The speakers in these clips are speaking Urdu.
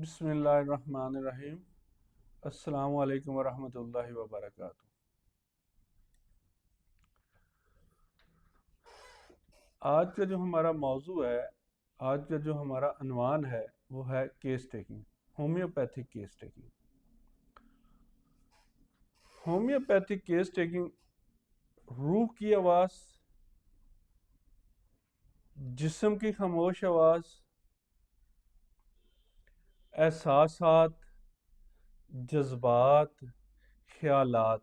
بسم اللہ الرحمن الرحیم۔ السلام علیکم ورحمۃ اللہ وبرکاتہ۔ آج کا جو ہمارا موضوع ہے، آج کا جو ہمارا عنوان ہے وہ ہے case taking, homeopathic case taking. Homeopathic case taking روح کی آواز، جسم کی خاموش آواز، احساسات، جذبات، خیالات،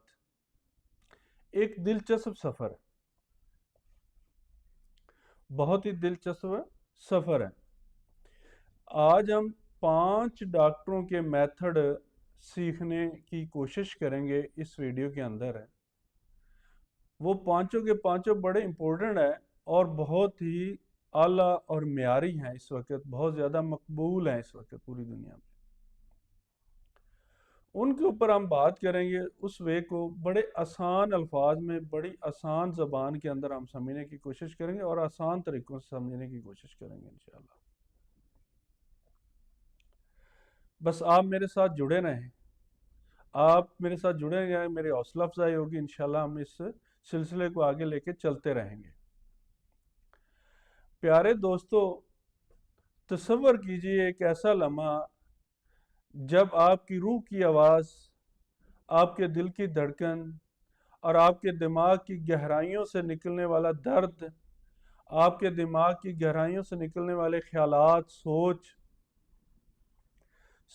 ایک دلچسپ سفر ہے، بہت ہی دلچسپ سفر ہے۔ آج ہم 5 ڈاکٹروں کے میتھڈ سیکھنے کی کوشش کریں گے اس ویڈیو کے اندر ہے۔ وہ پانچوں کے پانچوں بڑے امپورٹنٹ ہیں اور بہت ہی اعلیٰ اور معیاری ہیں، اس وقت بہت زیادہ مقبول ہیں اس وقت پوری دنیا میں۔ ان کے اوپر ہم بات کریں گے، اس وے کو بڑے آسان الفاظ میں، بڑی آسان زبان کے اندر ہم سمجھنے کی کوشش کریں گے اور آسان طریقوں سے سمجھنے کی کوشش کریں گے انشاءاللہ۔ بس آپ میرے ساتھ جڑے رہیں، آپ میرے ساتھ جڑے رہیں، میری حوصلہ افزائی ہوگی، انشاءاللہ ہم اس سلسلے کو آگے لے کے چلتے رہیں گے۔ پیارے دوستو، تصور کیجئے ایک ایسا لمحہ جب آپ کی روح کی آواز، آپ کے دل کی دھڑکن اور آپ کے دماغ کی گہرائیوں سے نکلنے والا درد، آپ کے دماغ کی گہرائیوں سے نکلنے والے خیالات، سوچ،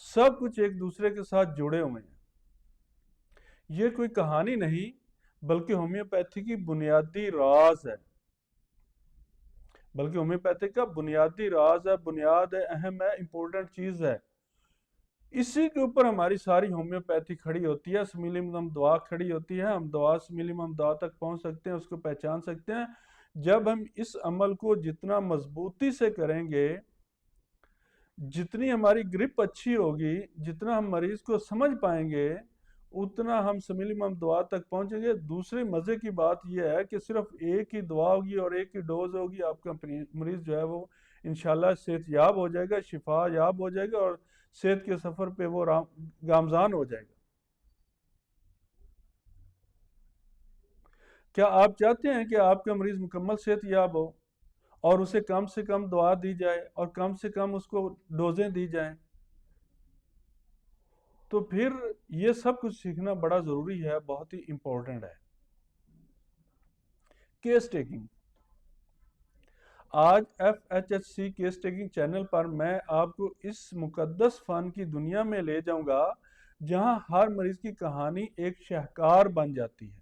سب کچھ ایک دوسرے کے ساتھ جڑے ہوئے ہیں۔ یہ کوئی کہانی نہیں بلکہ ہومیوپیتھی کی بنیادی راز ہے، بلکہ ہومیوپیتھی کا بنیادی راز ہے، بنیاد ہے، اہم ہے، امپورٹنٹ چیز ہے۔ اسی کے اوپر ہماری ساری ہومیوپیتھی کھڑی ہوتی ہے، سمیلم دعا کھڑی ہوتی ہے۔ ہم سمیلم دعا تک پہنچ سکتے ہیں، اس کو پہچان سکتے ہیں جب ہم اس عمل کو جتنا مضبوطی سے کریں گے، جتنی ہماری گرپ اچھی ہوگی، جتنا ہم مریض کو سمجھ پائیں گے، اتنا ہم سمیلم دعا تک پہنچیں گے۔ دوسری مزے کی بات یہ ہے کہ صرف ایک ہی دعا ہوگی اور ایک ہی ڈوز ہوگی، آپ کا مریض جو ہے وہ انشاءاللہ صحت یاب ہو جائے گا، شفا یاب ہو جائے گا اور صحت کے سفر پہ وہ گامزن ہو جائے گا۔ کیا آپ چاہتے ہیں کہ آپ کا مریض مکمل صحت یاب ہو اور اسے کم سے کم دعا دی جائے اور کم سے کم اس کو ڈوزیں دی جائیں؟ تو پھر یہ سب کچھ سیکھنا بڑا ضروری ہے، بہت ہی امپورٹنٹ ہے۔ کیس ٹیکنگ، آج FHHC کیس ٹیکنگ چینل پر میں آپ کو اس مقدس فن کی دنیا میں لے جاؤں گا جہاں ہر مریض کی کہانی ایک شاہکار بن جاتی ہے۔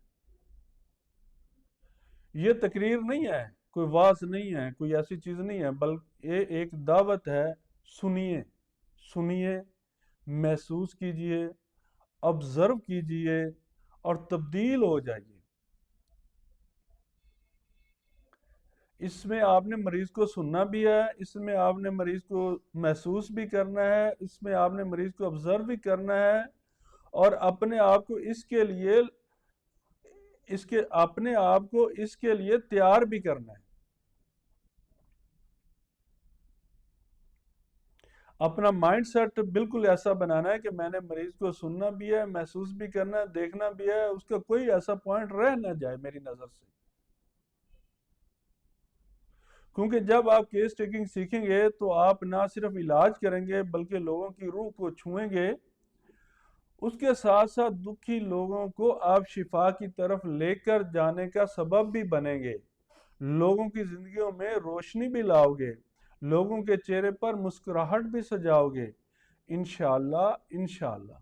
یہ تقریر نہیں ہے، کوئی وعظ نہیں ہے، کوئی ایسی چیز نہیں ہے، بلکہ یہ ایک دعوت ہے۔ سنیے، سنیے، محسوس کیجئے، آبزرو کیجئے اور تبدیل ہو جائیے۔ اس میں آپ نے مریض کو سننا بھی ہے، اس میں آپ نے مریض کو محسوس بھی کرنا ہے، اس میں آپ نے مریض کو آبزرو بھی کرنا ہے اور اپنے آپ کو اس کے لیے تیار بھی کرنا ہے۔ اپنا مائنڈ سیٹ بالکل ایسا بنانا ہے کہ میں نے مریض کو سننا بھی ہے، محسوس بھی کرنا ہے، دیکھنا بھی ہے، اس کا کوئی ایسا پوائنٹ رہ نہ جائے میری نظر سے۔ کیونکہ جب آپ کیس ٹیکنگ سیکھیں گے تو آپ نہ صرف علاج کریں گے بلکہ لوگوں کی روح کو چھوئیں گے، اس کے ساتھ ساتھ دکھی لوگوں کو آپ شفا کی طرف لے کر جانے کا سبب بھی بنیں گے، لوگوں کی زندگیوں میں روشنی بھی لاؤ گے، لوگوں کے چہرے پر مسکراہٹ بھی سجاؤ گے، انشاءاللہ انشاءاللہ۔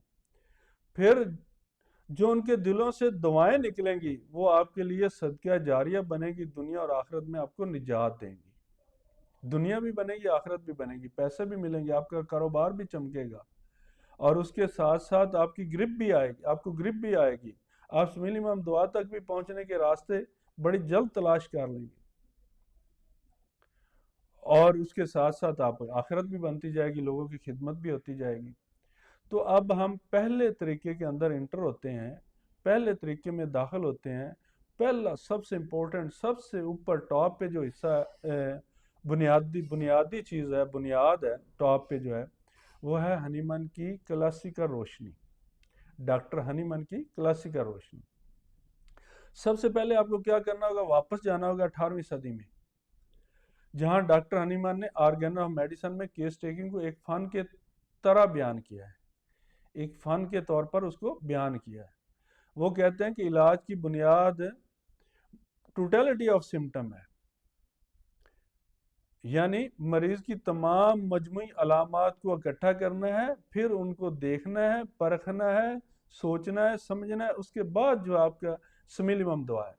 پھر جو ان کے دلوں سے دعائیں نکلیں گی وہ آپ کے لیے صدقہ جاریہ بنے گی، دنیا اور آخرت میں آپ کو نجات دیں گی۔ دنیا بھی بنے گی، آخرت بھی بنے گی، پیسے بھی ملیں گے، آپ کا کاروبار بھی چمکے گا اور اس کے ساتھ ساتھ آپ کی گرپ بھی آئے گی، آپ کو گرپ بھی آئے گی۔ آپ سمیلم دعا تک بھی پہنچنے کے راستے بڑی جلد تلاش کر لیں گے اور اس کے ساتھ ساتھ آپ آخرت بھی بنتی جائے گی، لوگوں کی خدمت بھی ہوتی جائے گی۔ تو اب ہم پہلے طریقے کے اندر انٹر ہوتے ہیں، پہلے طریقے میں داخل ہوتے ہیں۔ پہلا سب سے امپورٹنٹ، سب سے اوپر ٹاپ پہ جو حصہ بنیادی چیز ہے، بنیاد ہے ٹاپ پہ جو ہے، وہ ہے ہنیمن کی کلاسیکل روشنی، ڈاکٹر ہنیمن کی کلاسیکل روشنی۔ سب سے پہلے آپ کو کیا کرنا ہوگا، واپس جانا ہوگا 18ویں صدی میں، جہاں ڈاکٹر ہنیمن نے آرگن آف میڈیسن میں کیس ٹیکنگ کو ایک فن کے طرح بیان کیا ہے، ایک فن کے طور پر اس کو بیان کیا ہے۔ وہ کہتے ہیں کہ علاج کی بنیاد ٹوٹیلٹی آف سمٹم ہے، یعنی مریض کی تمام مجموعی علامات کو اکٹھا کرنا ہے، پھر ان کو دیکھنا ہے، پرکھنا ہے، سوچنا ہے، سمجھنا ہے، اس کے بعد جو آپ کا سمیلمم دعا ہے۔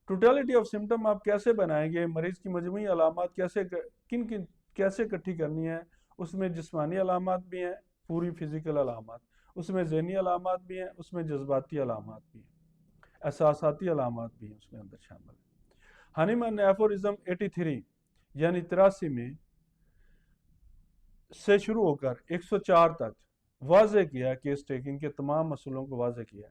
ٹوٹیلٹی آف سمٹم آپ کیسے بنائیں گے، مریض کی مجموعی علامات کیسے اکٹھی کرنی ہے؟ اس میں جسمانی علامات بھی ہیں، پوری فزیکل علامات، اس میں ذہنی علامات بھی ہیں، اس میں جذباتی علامات بھی ہیں، احساساتی علامات بھی ہیں اس میں اندر شامل ہیں۔ ہنیمن نے ایفورزم 83 یعنی 83 میں سے شروع ہو کر 104 تک واضح کیا، کیس ٹیکنگ کے تمام مسئلوں کو واضح کیا،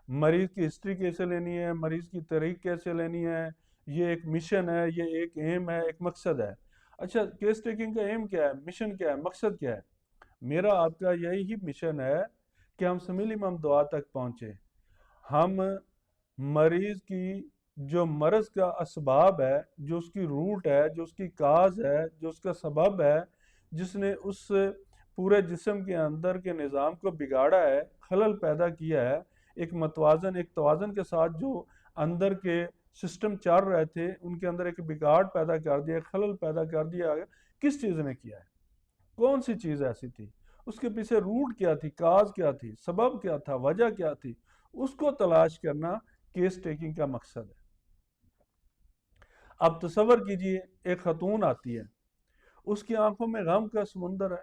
مریض کی ہسٹری کیسے لینی ہے، مریض کی تاریخ کیسے لینی ہے، یہ ایک مشن ہے، یہ ایک ایم ہے، ایک مقصد ہے۔ اچھا، کیس ٹیکنگ کا ایم کیا ہے، مشن کیا ہے، مقصد کیا ہے؟ میرا آپ کا یہی مشن ہے کہ ہم سمیلمم دعا تک پہنچے، ہم مریض کی جو مرض کا اسباب ہے، جو اس کی روٹ ہے، جو اس کی کاز ہے، جو اس کا سبب ہے، جس نے اس پورے جسم کے اندر کے نظام کو بگاڑا ہے، خلل پیدا کیا ہے، ایک توازن کے ساتھ جو اندر کے سسٹم چل رہے تھے ان کے اندر ایک بگاڑ پیدا کر دیا، خلل پیدا کر دیا، کس چیز نے کیا ہے، کون سی چیز ایسی تھی، اس کے پیچھے روٹ کیا تھی، کاز کیا تھی، سبب کیا تھا، وجہ کیا تھی، اس کو تلاش کرنا کیس ٹیکنگ کا مقصد ہے۔ اب تصور کیجئے ایک خاتون آتی ہے، اس کی آنکھوں میں غم کا سمندر ہے،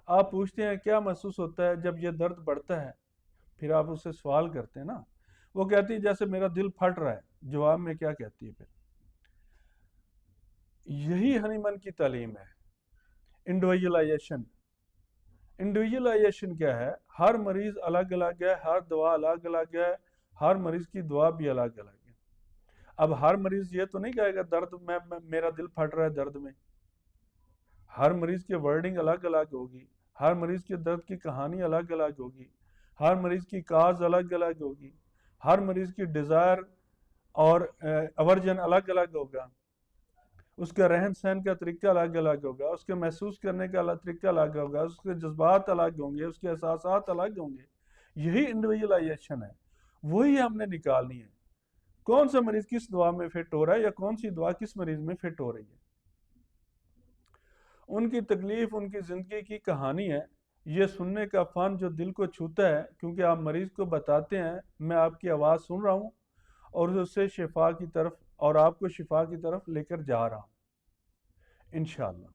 آپ پوچھتے ہیں کیا محسوس ہوتا ہے جب یہ درد بڑھتا ہے، پھر آپ اس سے سوال کرتے ہیں نا، وہ کہتی ہے جیسے میرا دل پھٹ رہا ہے، جواب میں کیا کہتی ہے پھر؟ یہی ہنیمن کی تعلیم ہے، انڈیویجولائزیشن۔ انڈیویجولائزیشن کیا ہے؟ ہر مریض الگ الگ ہے، ہر دوا الگ الگ ہے، ہر مریض کی دعا بھی الگ الگ ہے۔ اب ہر مریض یہ تو نہیں کہے گا درد میں میرا دل پھٹ رہا ہے درد میں، ہر مریض کی ورڈنگ الگ الگ ہوگی، ہر مریض کے درد کی کہانی الگ الگ ہوگی، ہر مریض کی کاز الگ الگ ہوگی، ہر مریض کی ڈیزائر اور ایورجن الگ الگ ہوگا، اس کا رہن سہن کا طریقہ الگ الگ ہوگا، اس کے محسوس کرنے کا طریقہ الگ ہوگا، اس کے جذبات الگ ہوں گے، اس کے احساسات الگ ہوں گے۔ یہی انڈیویجولائزیشن ہے، وہی ہم نے نکالنی ہے، کون سا مریض کس دعا میں فٹ ہو رہا ہے یا کون سی دعا کس مریض میں فٹ ہو رہی ہے۔ ان کی تکلیف، ان کی زندگی کی کہانی ہے، یہ سننے کا فن جو دل کو چھوتا ہے، کیونکہ آپ مریض کو بتاتے ہیں میں آپ کی آواز سن رہا ہوں اور اسے شفا کی طرف اور آپ کو شفا کی طرف لے کر جا رہا ہوں انشاءاللہ۔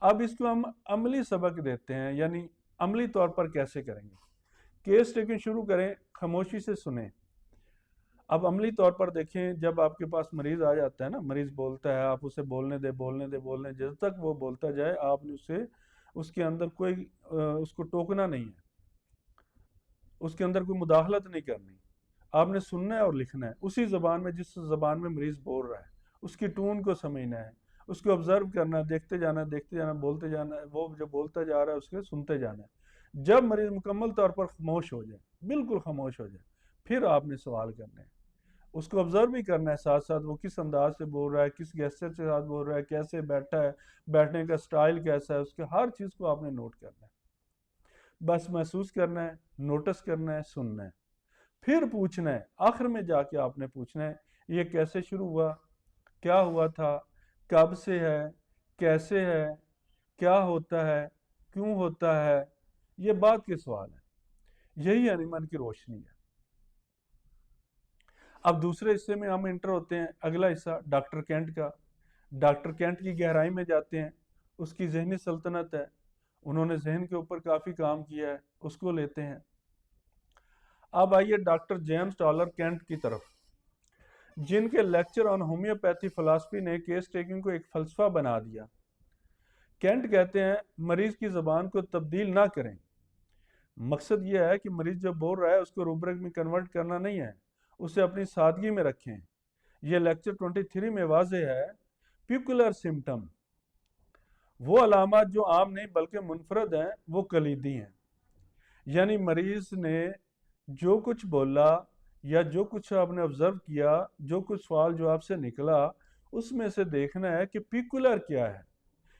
اب اس کو ہم عملی سبق دیتے ہیں، یعنی عملی طور پر کیسے کریں گے۔ کیس ٹیکنگ شروع کریں، خاموشی سے سنیں۔ اب عملی طور پر دیکھیں، جب آپ کے پاس مریض آ جاتا ہے نا، مریض بولتا ہے، آپ اسے بولنے دیں، جب تک وہ بولتا جائے آپ نے اس کے اندر کوئی اس کو ٹوکنا نہیں ہے، اس کے اندر کوئی مداخلت نہیں کرنی، آپ نے سننا ہے اور لکھنا ہے اسی زبان میں جس زبان میں مریض بول رہا ہے، اس کی ٹون کو سمجھنا ہے، اس کو آبزرو کرنا ہے، دیکھتے جانا، بولتے جانا ہے، وہ جو بولتا جا رہا ہے اس کے سنتے جانا ہے۔ جب مریض مکمل طور پر خاموش ہو جائے، بالکل خاموش ہو جائے، پھر آپ نے سوال کرنے ہیں، اس کو آبزرو بھی کرنا ہے ساتھ ساتھ، وہ کس انداز سے بول رہا ہے، کس گیسچر کے ساتھ بول رہا ہے، کیسے بیٹھا ہے، بیٹھنے کا سٹائل کیسا ہے، اس کے ہر چیز کو آپ نے نوٹ کرنا ہے، بس محسوس کرنا ہے، نوٹس کرنا ہے، سننا ہے، پھر پوچھنا ہے، آخر میں جا کے آپ نے پوچھنا ہے یہ کیسے شروع ہوا، کیا ہوا تھا، کب سے ہے، کیسے ہے، کیا ہوتا ہے، کیوں ہوتا ہے، یہ بات کے سوال ہیں، یہی ہنیمن کی روشنی ہے۔ اب دوسرے حصے میں ہم انٹر ہوتے ہیں، اگلا حصہ ڈاکٹر کینٹ کا۔ ڈاکٹر کینٹ کی گہرائی میں جاتے ہیں، اس کی ذہنی سلطنت ہے، انہوں نے ذہن کے اوپر کافی کام کیا ہے، اس کو لیتے ہیں۔ اب آئیے ڈاکٹر جیمز ٹالر کینٹ کی طرف، جن کے لیکچر آن ہومیوپیتھی فلسفی نے کیس ٹیکنگ کو ایک فلسفہ بنا دیا۔ کینٹ کہتے ہیں مریض کی زبان کو تبدیل نہ کریں، مقصد یہ ہے کہ مریض جو بول رہا ہے اس کو روبرک میں کنورٹ کرنا نہیں ہے، اسے اپنی سادگی میں رکھیں۔ یہ لیکچر 23 میں واضح ہے۔ پیکولر سمٹم، وہ علامات جو عام نہیں بلکہ منفرد ہیں وہ کلیدی ہیں، یعنی مریض نے جو کچھ بولا یا جو کچھ آپ نے آبزرو کیا، جو کچھ سوال جو آپ سے نکلا، اس میں سے دیکھنا ہے کہ پیکولر کیا ہے،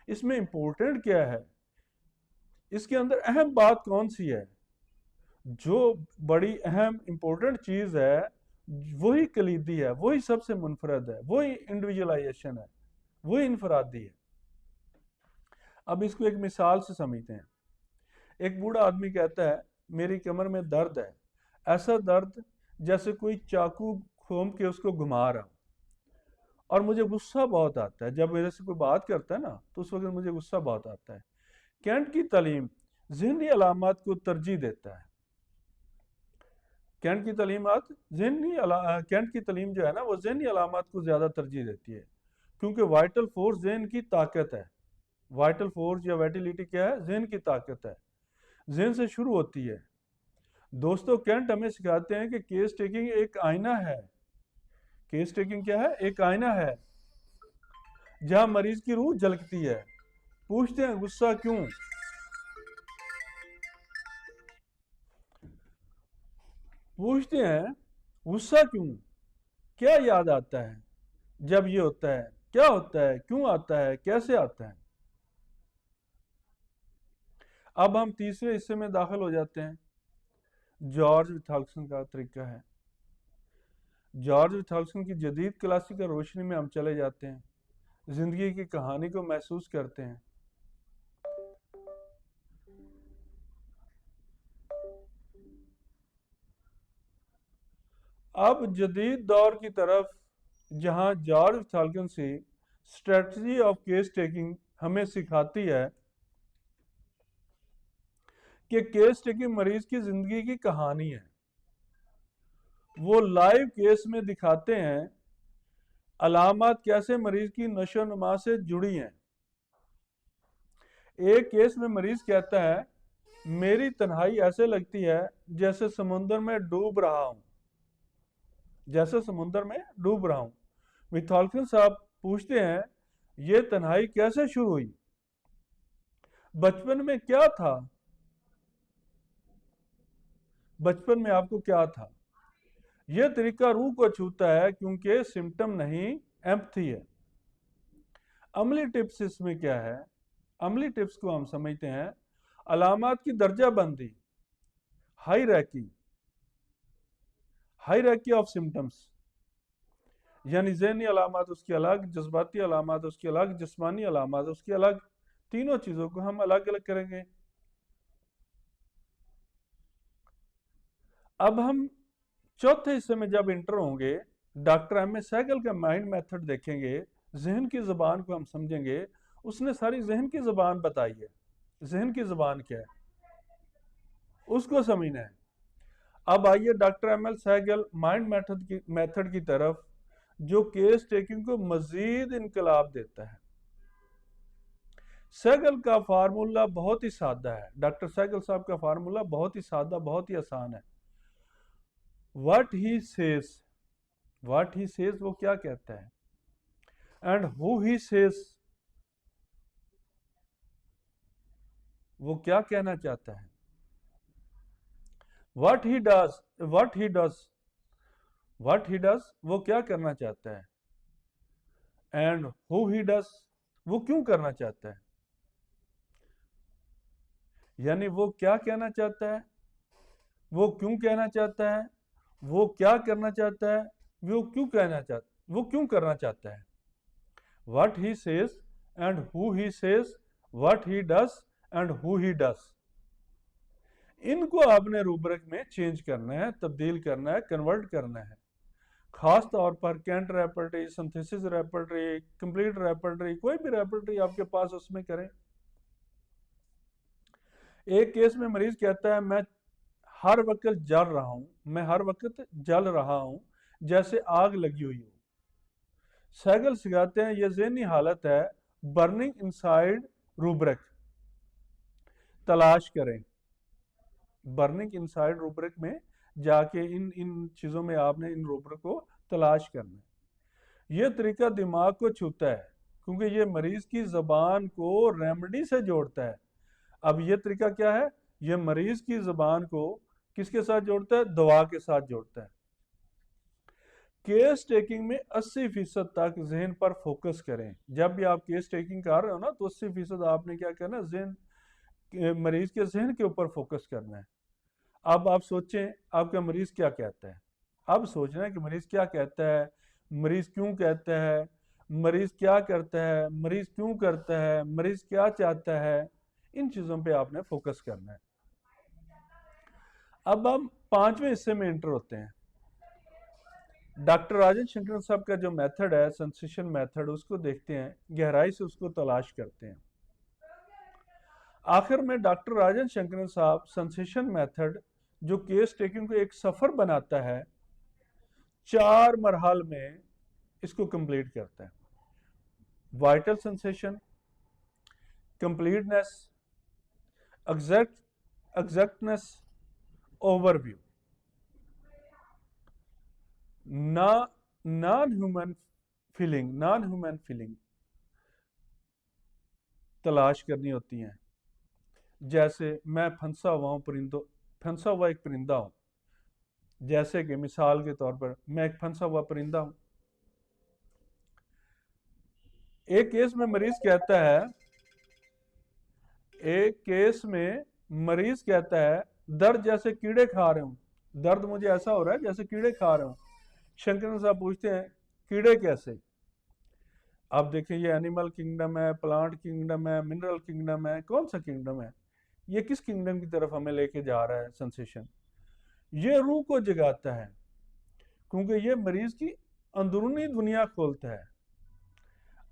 اس میں امپورٹنٹ کیا ہے، اس کے اندر اہم بات کون سی ہے، جو بڑی اہم امپورٹنٹ چیز ہے وہی کلیدی ہے، وہی سب سے منفرد ہے، وہی انڈیویجولائزیشن ہے، وہی انفرادی ہے۔ اب اس کو ایک مثال سے سمجھتے ہیں۔ ایک بوڑھا آدمی کہتا ہے میری کمر میں درد ہے، ایسا درد جیسے کوئی چاقو گھوم کے اس کو گھما رہا ہوں، اور مجھے غصہ بہت آتا ہے جب میرے سے کوئی بات کرتا ہے نا تو اس وقت مجھے غصہ بہت آتا ہے۔ کینٹ کی تعلیم ذہنی علامات کو ترجیح دیتا ہے۔ کینٹ کی تعلیمات کینٹ کی تعلیم جو ہے نا وہ ذہنی علامات کو زیادہ ترجیح دیتی ہے، کیونکہ وائٹل فورس ذہن کی طاقت ہے۔ وائٹل فورس یا وائٹیلیٹی کیا ہے؟ ذہن کی طاقت ہے، ذہن سے شروع ہوتی ہے۔ دوستو کینٹ ہمیں سکھاتے ہیں کہ کیس ٹیکنگ ایک آئینہ ہے۔ کیس ٹیکنگ کیا ہے؟ ایک آئینہ ہے جہاں مریض کی روح جھلکتی ہے۔ پوچھتے ہیں غصہ کیوں؟ پوچھتے ہیں غصہ کیوں؟ کیا یاد آتا ہے جب یہ ہوتا ہے؟ کیا ہوتا ہے؟ کیوں آتا ہے؟ کیسے آتا ہے؟ اب ہم تیسرے حصے میں داخل ہو جاتے ہیں۔ جارج وتھالسن کا طریقہ ہے۔ جارج وتھالسن کی جدید کلاسیکل روشنی میں ہم چلے جاتے ہیں، زندگی کی کہانی کو محسوس کرتے ہیں۔ اب جدید دور کی طرف، جہاں جارج وتھالسن سے اسٹریٹجی آف کیس ٹیکنگ ہمیں سکھاتی ہے کہ کیس ٹیکنگ مریض کی زندگی کی کہانی ہے۔ وہ لائیو کیس میں دکھاتے ہیں علامات کیسے مریض کی نشو و نما سے جڑی ہیں۔ ایک کیس میں مریض کہتا ہے میری تنہائی ایسے لگتی ہے جیسے سمندر میں ڈوب رہا ہوں، جیسے سمندر میں ڈوب رہا ہوں۔ وتھالسن صاحب پوچھتے ہیں یہ تنہائی کیسے شروع ہوئی؟ بچپن میں کیا تھا؟ بچپن میں آپ کو کیا تھا؟ یہ طریقہ روح کو چھوتا ہے کیونکہ سمٹم نہیں، ایمپتھی ہے۔ عملی ٹپس اس میں کیا ہے؟ عملی ٹپس کو ہم سمجھتے ہیں علامات کی درجہ بندی، ہائرارکی آف سمٹمز، یعنی ذہنی علامات اس کی الگ، جذباتی علامات اس کی الگ، جسمانی علامات اس کی الگ، تینوں چیزوں کو ہم الگ الگ کریں گے۔ اب ہم چوتھے حصے میں جب انٹر ہوں گے، ڈاکٹر ایم اے سہگل کا مائنڈ میتھڈ دیکھیں گے، ذہن کی زبان کو ہم سمجھیں گے۔ اس نے ساری ذہن کی زبان بتائی ہے، ذہن کی زبان کیا ہے اس کو سمجھنا ہے۔ اب آئیے doctor M L Sehgal mind method کی طرف، جو کیس ٹیکنگ کو مزید انقلاب دیتا ہے۔ سہگل کا فارمولہ بہت ہی سادہ ہے، ڈاکٹر سہگل صاحب کا فارمولہ بہت ہی سادہ، بہت ہی آسان ہے۔ What he says وہ کیا کہتا ہے، and who he says وہ کیا کہنا چاہتا ہے، what he does وہ کیا کرنا چاہتا ہے، and who he does وہ کیوں کرنا چاہتا ہے۔ یعنی وہ کیا کہنا چاہتا ہے، وہ کیوں کہنا چاہتا ہے، وہ کیا کرنا چاہتا ہے، وہ کیوں کرنا چاہتا ہے۔ What he says and who he says, what he does and who he does، ان کو آپ نے روبرک میں چینج کرنا ہے، تبدیل کرنا ہے، کنورٹ کرنا ہے۔ خاص طور پر Kent repertory, synthesis repertory, complete repertory, کوئی بھی ریپرٹری آپ کے پاس اس میں کریں۔ ایک کیس میں مریض کہتا ہے میں ہر وقت جل رہا ہوں جیسے آگ لگی ہوئی ہو۔ سہگل سکھاتے ہیں یہ ذہنی حالت ہے، برننگ انسائیڈ روبرک تلاش کریں۔ برننگ انسائیڈ روبرک میں جا کے ان چیزوں میں آپ نے ان روبرک کو تلاش کرنا ہے۔ یہ طریقہ دماغ کو چھوتا ہے، کیونکہ یہ مریض کی زبان کو ریمیڈی سے جوڑتا ہے۔ اب یہ طریقہ کیا ہے؟ یہ مریض کی زبان کو کس کے ساتھ جوڑتا ہے؟ دوا کے ساتھ جوڑتا ہے۔ کیس ٹیکنگ میں 80% تک ذہن پر فوکس کریں۔ جب بھی آپ کیس ٹیکنگ کر رہے ہو نا تو 80% آپ نے کیا کرنا ہے؟ مریض کے ذہن کے اوپر فوکس کرنا ہے۔ اب آپ سوچیں آپ کا مریض کیا کہتا ہے، اب سوچنا ہے کہ مریض کیا کہتا ہے، مریض کیوں کہتا ہے، مریض کیا کرتا ہے، مریض کیوں کرتا ہے، مریض کیا چاہتا ہے، ان چیزوں پہ آپ نے فوکس کرنا ہے۔ اب ہم 5ویں حصے میں انٹر ہوتے ہیں۔ ڈاکٹر راجن شنکرن صاحب کا جو میتھڈ ہے سنسیشن میتھڈ، اس کو دیکھتے ہیں، گہرائی سے اس کو تلاش کرتے ہیں۔ آخر میں ڈاکٹر راجن شنکرن صاحب سنسیشن میتھڈ جو کیس ٹیکنگ کو ایک سفر بناتا ہے، 4 مرحل میں اس کو کمپلیٹ کرتا ہے۔ Vital sensation, completeness, exactness, overview. Non human feeling تلاش کرنی ہوتی ہیں، جیسے میں پھنسا ہوا ایک پرندہ ہوں، جیسے کہ مثال کے طور پر میں ایک پھنسا ہوا پرندہ ہوں۔ ایک کیس میں مریض کہتا ہے درد جیسے کیڑے کھا رہے ہوں، درد مجھے ایسا ہو رہا ہے جیسے کیڑے کھا رہے ہوں۔ شنکرن صاحب پوچھتے ہیں کیڑے کیسے؟ اب دیکھیں یہ اینیمل کنگڈم ہے، پلانٹ کنگڈم ہے، منرل کنگڈم ہے، کون سا کنگڈم ہے؟ یہ کس کنگڈم کی طرف ہمیں لے کے جا رہا ہے سنسیشن؟ یہ روح کو جگاتا ہے، کیونکہ یہ مریض کی اندرونی دنیا کھولتا ہے۔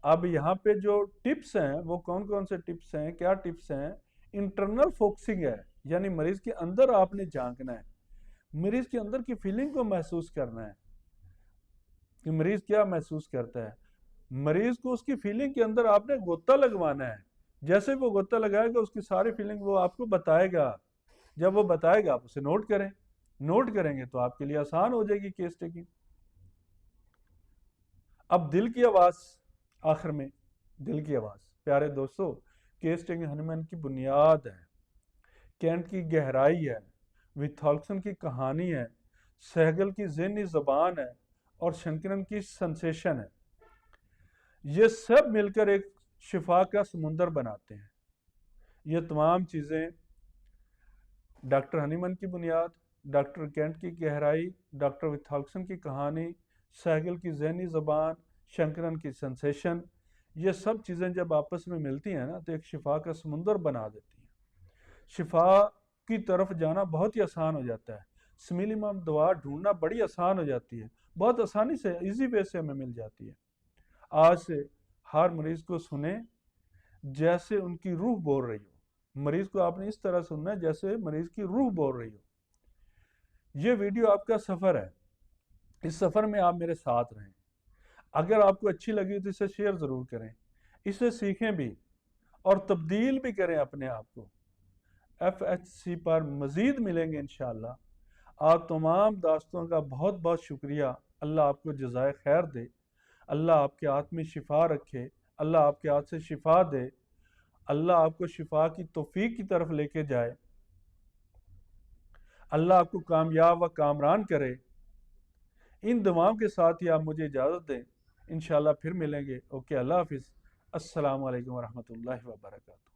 اب یہاں پہ جو ٹپس ہیں وہ کون سے ٹپس ہیں؟ کیا ٹپس ہیں؟ انٹرنل فوکسنگ ہے، یعنی مریض کے اندر آپ نے جھانکنا ہے، مریض کے اندر کی فیلنگ کو محسوس کرنا ہے کہ مریض کیا محسوس کرتا ہے۔ مریض کو اس کی فیلنگ کے اندر آپ نے غوطہ لگوانا ہے، جیسے وہ غوطہ لگائے گا اس کی ساری فیلنگ وہ آپ کو بتائے گا، جب وہ بتائے گا آپ اسے نوٹ کریں گے تو آپ کے لیے آسان ہو جائے گی کیس ٹیکنگ۔ اب دل کی آواز، آخر میں دل کی آواز، پیارے دوستو کیس ٹیکنگ ہنیمن کی بنیاد ہے، کینٹ کی گہرائی ہے، ویتھالکسن کی کہانی ہے، سہگل کی ذہنی زبان ہے، اور شنکرن کی سنسیشن ہے۔ یہ سب مل کر ایک شفا کا سمندر بناتے ہیں۔ یہ تمام چیزیں ڈاکٹر ہنیمن کی بنیاد، ڈاکٹر کینٹ کی گہرائی، ڈاکٹر ویتھالکسن کی کہانی، سہگل کی ذہنی زبان، شنکرن کی سنسیشن، یہ سب چیزیں جب آپس میں ملتی ہیں نا تو ایک شفا کا سمندر بنا دیتی ہیں۔ شفا کی طرف جانا بہت ہی آسان ہو جاتا ہے، سمیلیم دوا ڈھونڈنا بڑی آسان ہو جاتی ہے، بہت آسانی سے ایزی وے سے ہمیں مل جاتی ہے۔ آج سے ہر مریض کو سنیں جیسے ان کی روح بول رہی ہو، مریض کو آپ نے اس طرح سننا ہے جیسے مریض کی روح بول رہی ہو۔ یہ ویڈیو آپ کا سفر ہے، اس سفر میں آپ میرے ساتھ رہیں۔ اگر آپ کو اچھی لگی تو اسے شیئر ضرور کریں، اسے سیکھیں بھی اور تبدیل بھی کریں اپنے آپ کو۔ FHC پر مزید ملیں گے انشاءاللہ۔ آپ تمام دوستوں کا بہت بہت شکریہ۔ اللہ آپ کو جزائے خیر دے، اللہ آپ کے ہاتھ میں شفا رکھے، اللہ آپ کے ہاتھ سے شفا دے، اللہ آپ کو شفا کی توفیق کی طرف لے کے جائے، اللہ آپ کو کامیاب و کامران کرے۔ ان دعاؤں کے ساتھ ہی آپ مجھے اجازت دیں، انشاءاللہ پھر ملیں گے۔ اوکے، اللہ حافظ، السلام علیکم ورحمۃ اللہ وبرکاتہ۔